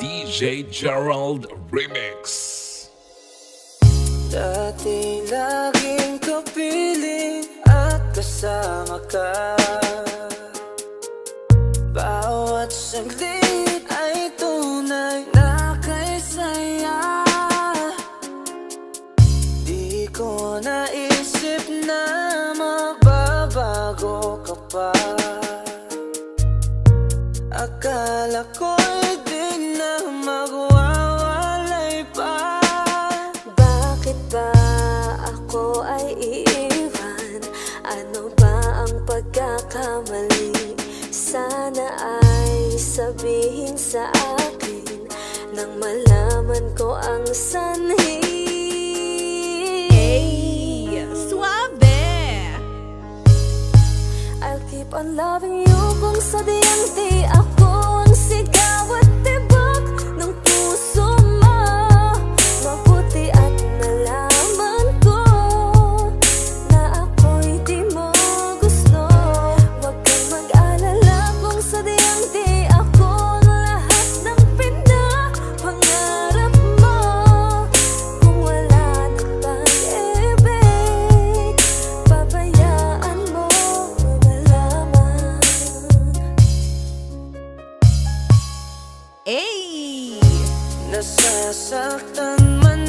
DJ Gerald Remix. Dati laging kapiling at kasama ka. Bawat saglit ay tunay na kay saya. Di ko naisip na magbabago ka pa. Akala ko'y di na magwawalay pa. Bakit ba ako ay iiwan? Ano ba ang pagkakamali? Sana ay sabihin sa akin nang malaman ko ang sanhi. Hey, suabe! I'll keep on loving you kung sadyang di ako ang sigaw at tibok ng puso mo. Mabuti at nalaman ko na ako'y di mo gusto. Huwag kang mag-alala kung sadyang di ako ang lahat ng pinapangarap mo. Kung wala ng pag-ibig, pabayaan mo na lamang. Hey! Nasasaktan man